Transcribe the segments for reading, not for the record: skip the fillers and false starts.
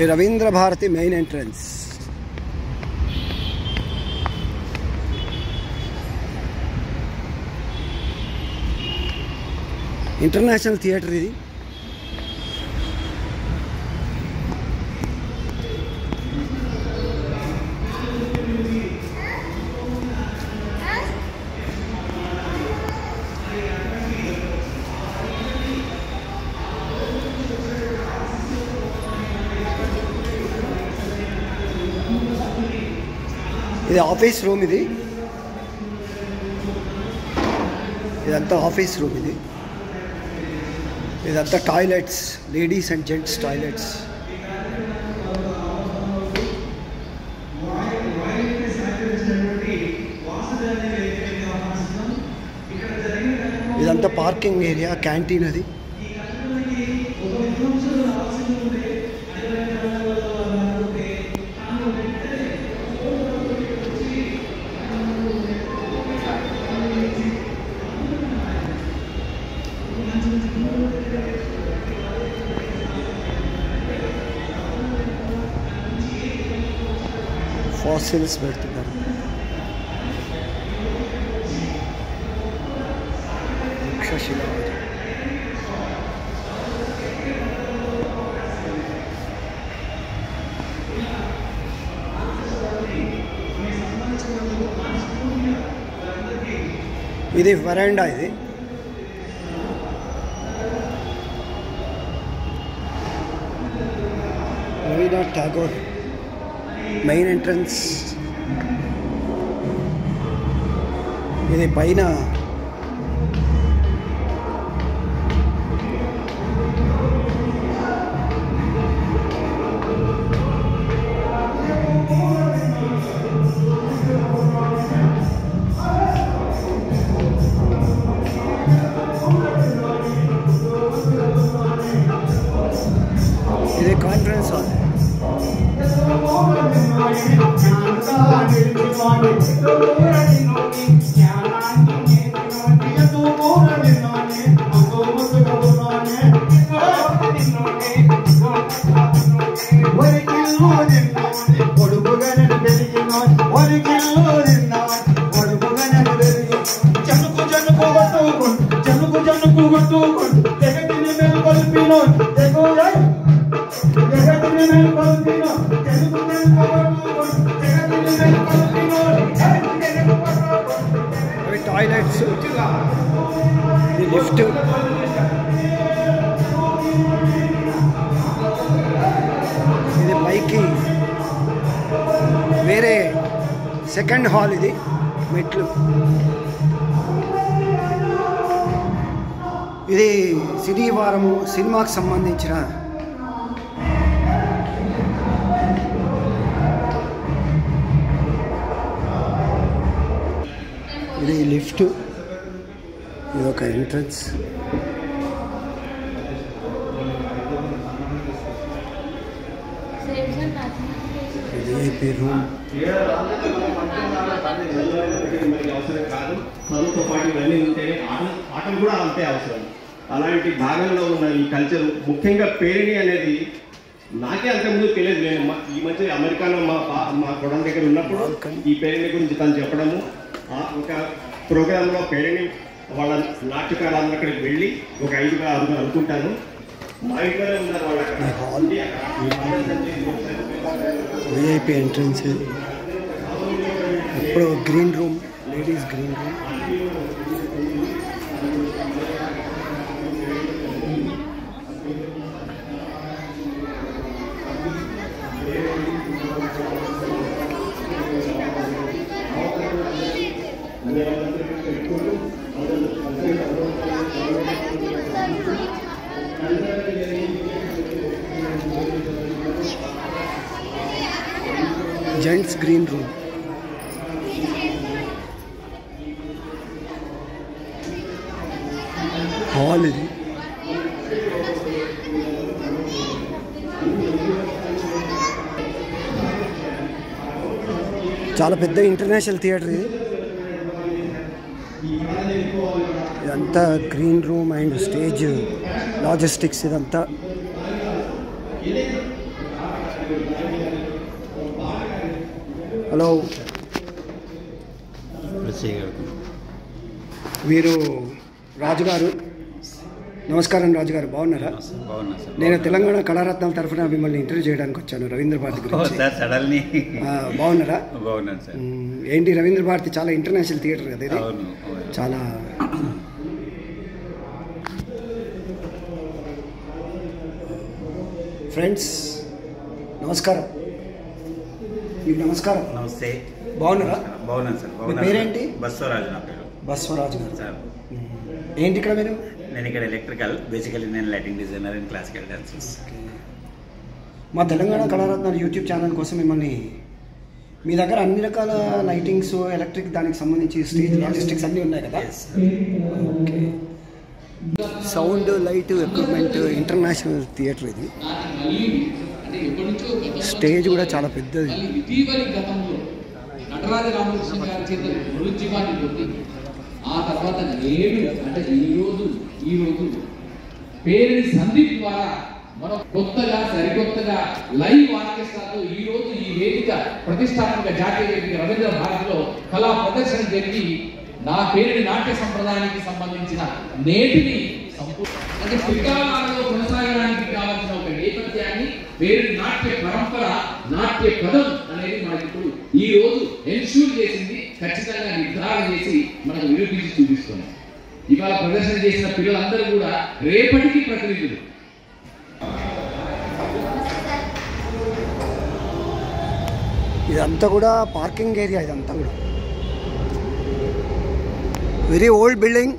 ఈ Ravindra Bharathi main entrance. International theatre ఇది. ఇది ఆఫీస్ రూమ్. ఇదంతా ఆఫీస్ రూమ్. ఇదంతా toilets, ladies and gents toilets. ఇదంతా పార్కింగ్ ఏరియా, క్యాంటీన్. అది ఫాసిల్స్ పెడుతున్నారు. ఇది వరండా. ఇది రవీంద్రనాథ్ ఠాగూర్ మెయిన్ ఎంట్రన్స్. ఇది పైన ఇది కాన్ఫరెన్స్ హాల్. టాయిలెట్స్, ఇది లిఫ్ట్. ఇది పైకి వేరే సెకండ్ హాల్. ఇది మెట్లు. ఇది సినీ వారము సినిమాకి సంబంధించిన ఇది లిఫ్ట్. ఇది ఒక ఎంట్రన్స్. ఇది ఏపీ రూమ్. చదువుతో పాటు ఇవన్నీ ఉంటేనే ఆటలు కూడా అంతే అవసరం. అలాంటి భాగంలో ఉన్న ఈ కల్చర్, ముఖ్యంగా పేరిణి అనేది నాకే అంతకుముందు తెలియదు. నేను ఈ మధ్య అమెరికాలో మా కొడం దగ్గర ఉన్నప్పుడు ఈ పేరిణి గురించి తను చెప్పడము, ఒక ప్రోగ్రాంలో పేరిణి వాళ్ళ నాట్యకారులందరూ అక్కడికి వెళ్ళి ఒక 5-6 అనుకుంటాను మా ఇంట్లోనే ఉన్నారు వాళ్ళు. VIP entrance. ఇప్పుడు green room, ladies green room. Gents green room. Hall ఇది. చాలా పెద్ద ఇంటర్నేషనల్ థియేటర్ ఇది. ఇదంతా green room and stage logistics. ఇదంతా హలో, వీరు రాజుగారు. నమస్కారం రాజుగారు, బాగున్నారా? నేను తెలంగాణ కళారత్నాల తరఫున మిమ్మల్ని ఇంటర్వ్యూ చేయడానికి వచ్చాను రవీంద్ర భారతి గురించి. బాగున్నారా? ఏంటి రవీంద్ర భారతి చాలా ఇంటర్నేషనల్ థియేటర్ కదా ఇది, చాలా ఫ్రెండ్స్ నమస్కారం. మీకు నమస్కారం. నమస్తే. బాగున్నారా? బాగున్నాను సార్. మీ పేరేంటి? బస్వరాజు. నా పేరు బస్వరాజు గారు సార్. ఏంటి ఇక్కడ మీరు? నేను ఇక్కడ ఎలక్ట్రికల్, బేసికలీ నేను lighting designer and classical dancers. మా తెలంగాణ కళారత్నాలు యూట్యూబ్ ఛానల్ కోసం మిమ్మల్ని, మీ దగ్గర అన్ని రకాల లైటింగ్స్, ఎలక్ట్రిక్ దానికి సంబంధించి స్టేజ్ లాజిస్టిక్స్ అన్నీ ఉన్నాయి కదా? Okay. Sound, light, equipment, international theatre ఇది. స్టేజ్ కూడా చాలా పెద్దది. నటరాజ రామకృష్ణ గారి చేత మృత్యువాన్ని పొంది ఆ తర్వాత నేడు అంటే ఈ రోజు పేరుని సందీప్ ద్వారా మనం కొత్తగా సరికొత్తగా లైవ్ ఆర్కెస్ట్రాతో ఈ రోజు ఈ వేదిక ప్రతిష్టాత్మక జాతీయ వేదిక రవీంద్ర భారతిలో కళా ప్రదర్శన జరిగి నా పేరుని నాట్య సంప్రదాయానికి సంబంధించిన నేటిని అంటే పిల్లాలలో కొనసాగడానికి కావాల్సిన ఒక నేపథ్యాన్ని, పేరు నాట్య పరంపర, నాట్య పదం అనేది మనకి ఇప్పుడు ఈ రోజు ఎన్ష్యూర్ చేసింది, ఖచ్చితంగా నిర్ధారణ చేసి మనకు నిరూపించి చూపిస్తున్నాం. ఇవాళ ప్రదర్శన చేసిన పిల్లలందరూ కూడా రేపటికి ప్రతినిధులు. ఇదంతా కూడా పార్కింగ్ ఏరియా. ఇదంతా కూడా వెరీ ఓల్డ్ బిల్డింగ్.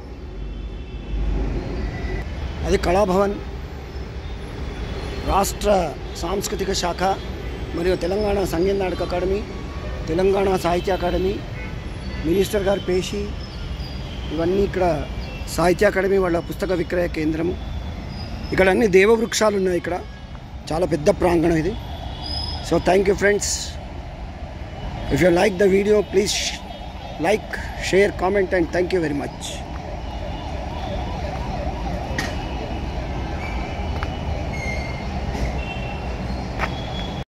అది కళాభవన్, రాష్ట్ర సాంస్కృతిక శాఖ మరియు తెలంగాణ సంగీత నాటక అకాడమీ, తెలంగాణ సాహిత్య అకాడమీ, మినిస్టర్ గారు పేషి, ఇవన్నీ ఇక్కడ సాహిత్య అకాడమీ వాళ్ళ పుస్తక విక్రయ కేంద్రము. ఇక్కడ అన్ని దేవవృక్షాలు ఉన్నాయి. ఇక్కడ చాలా పెద్ద ప్రాంగణం ఇది. So thank you friends. If you like the video please like, share, comment and thank you very much.